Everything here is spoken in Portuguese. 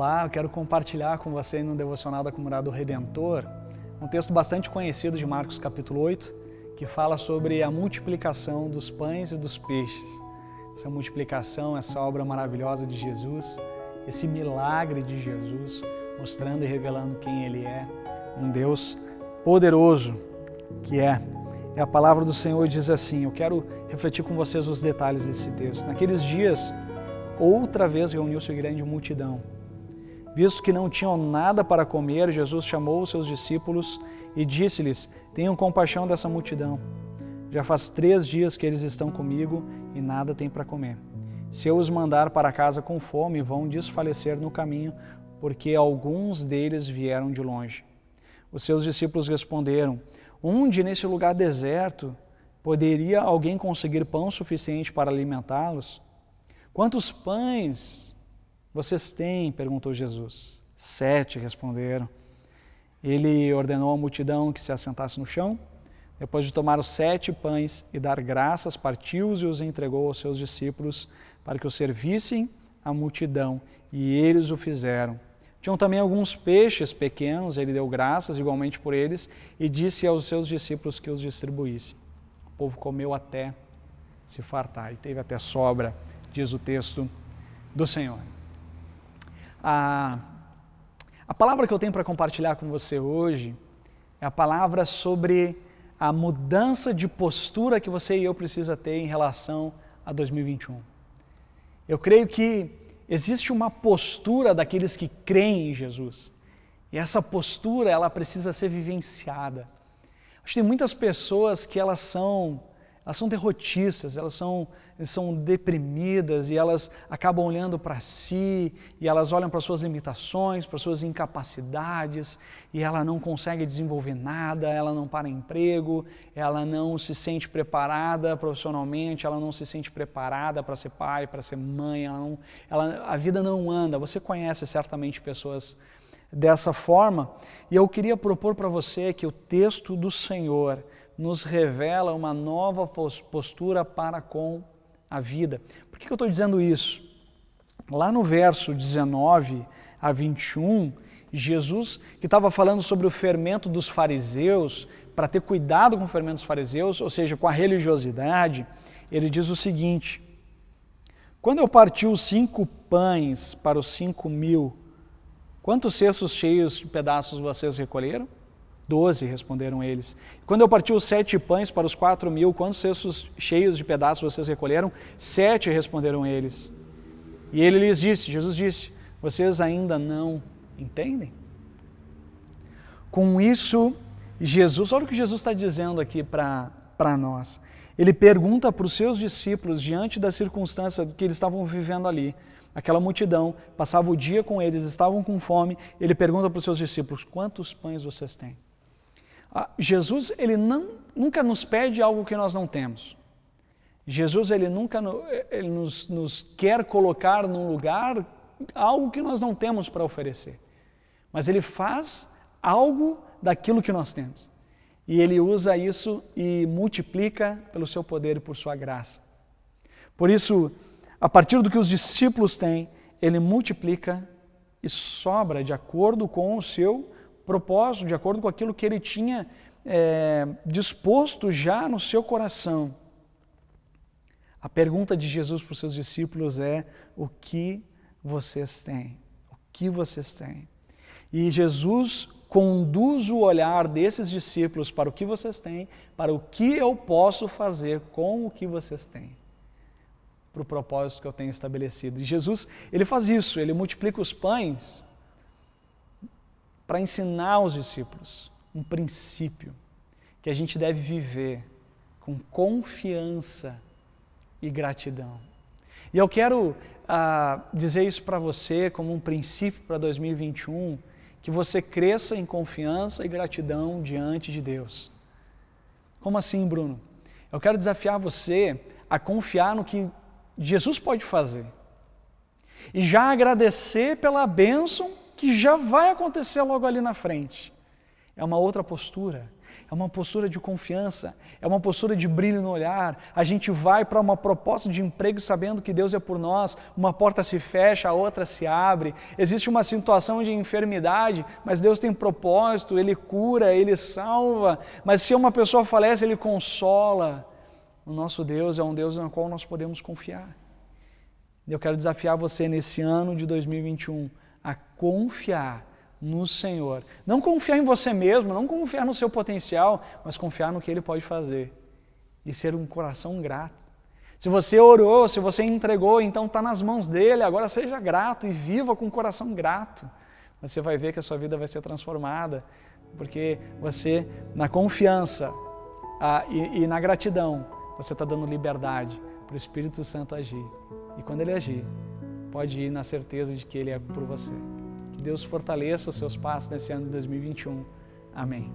Olá, eu quero compartilhar com você no Devocional da Comunidade do Redentor um texto bastante conhecido de Marcos capítulo 8, que fala sobre a multiplicação dos pães e dos peixes. Essa multiplicação, essa obra maravilhosa de Jesus, esse milagre de Jesus, mostrando e revelando quem Ele é, um Deus poderoso que é. E a palavra do Senhor diz assim, eu quero refletir com vocês os detalhes desse texto. Naqueles dias, outra vez reuniu-se grande multidão. Visto que não tinham nada para comer, Jesus chamou os seus discípulos e disse-lhes, tenham compaixão dessa multidão. Já faz 3 dias que eles estão comigo e nada têm para comer. Se eu os mandar para casa com fome, vão desfalecer no caminho, porque alguns deles vieram de longe. Os seus discípulos responderam, onde nesse lugar deserto poderia alguém conseguir pão suficiente para alimentá-los? Quantos pães vocês têm? Perguntou Jesus. 7 responderam. Ele ordenou à multidão que se assentasse no chão. Depois de tomar os 7 pães e dar graças, partiu-os e os entregou aos seus discípulos para que os servissem à multidão, e eles o fizeram. Tinham também alguns peixes pequenos, ele deu graças igualmente por eles e disse aos seus discípulos que os distribuíssem. O povo comeu até se fartar e teve até sobra, diz o texto do Senhor. A palavra que eu tenho para compartilhar com você hoje é a palavra sobre a mudança de postura que você e eu precisa ter em relação a 2021. Eu creio que existe uma postura daqueles que creem em Jesus. E essa postura, ela precisa ser vivenciada. Acho que tem muitas pessoas que elas são derrotistas, elas são deprimidas e elas acabam olhando para si e elas olham para suas limitações, para suas incapacidades e ela não consegue desenvolver nada, ela não para emprego, ela não se sente preparada profissionalmente, ela não se sente preparada para ser pai, para ser mãe, a vida não anda. Você conhece certamente pessoas dessa forma e eu queria propor para você que o texto do Senhor nos revela uma nova postura para com a vida. Por que eu estou dizendo isso? Lá no verso 19 a 21, Jesus, que estava falando sobre o fermento dos fariseus, para ter cuidado com o fermento dos fariseus, ou seja, com a religiosidade, ele diz o seguinte, quando eu parti os 5 pães para os 5.000, quantos cestos cheios de pedaços vocês recolheram? 12, responderam eles. Quando eu parti os 7 pães para os 4.000, quantos cestos cheios de pedaços vocês recolheram? 7, responderam eles. E ele lhes disse, Jesus disse, vocês ainda não entendem? Com isso, Jesus, olha o que Jesus está dizendo aqui para nós. Ele pergunta para os seus discípulos, diante da circunstância que eles estavam vivendo ali, aquela multidão, passava o dia com eles, estavam com fome, ele pergunta para os seus discípulos, quantos pães vocês têm? Jesus, ele nunca nos pede algo que nós não temos. Jesus, ele nunca nos quer colocar num lugar algo que nós não temos para oferecer. Mas ele faz algo daquilo que nós temos. E ele usa isso e multiplica pelo seu poder e por sua graça. Por isso, a partir do que os discípulos têm, ele multiplica e sobra de acordo com o seu propósito, de acordo com aquilo que ele tinha disposto já no seu coração. A pergunta de Jesus para os seus discípulos é, o que vocês têm? O que vocês têm? E Jesus conduz o olhar desses discípulos para o que vocês têm, para o que eu posso fazer com o que vocês têm, para o propósito que eu tenho estabelecido. E Jesus, ele faz isso, ele multiplica os pães para ensinar aos discípulos um princípio que a gente deve viver com confiança e gratidão. E eu quero dizer isso para você como um princípio para 2021, que você cresça em confiança e gratidão diante de Deus. Como assim, Bruno? Eu quero desafiar você a confiar no que Jesus pode fazer e já agradecer pela bênção que já vai acontecer logo ali na frente. É uma outra postura. É uma postura de confiança, é uma postura de brilho no olhar. A gente vai para uma proposta de emprego sabendo que Deus é por nós, uma porta se fecha, a outra se abre. Existe uma situação de enfermidade, mas Deus tem propósito, Ele cura, Ele salva. Mas se uma pessoa falece, Ele consola. O nosso Deus é um Deus no qual nós podemos confiar. Eu quero desafiar você nesse ano de 2021 a confiar no Senhor. Não confiar em você mesmo, não confiar no seu potencial, mas confiar no que Ele pode fazer. E ser um coração grato. Se você orou, se você entregou, então está nas mãos dEle, agora seja grato e viva com um coração grato. Você vai ver que a sua vida vai ser transformada, porque você, na confiança e na gratidão, você está dando liberdade para o Espírito Santo agir. E quando Ele agir, pode ir na certeza de que Ele é por você. Que Deus fortaleça os seus passos nesse ano de 2021. Amém.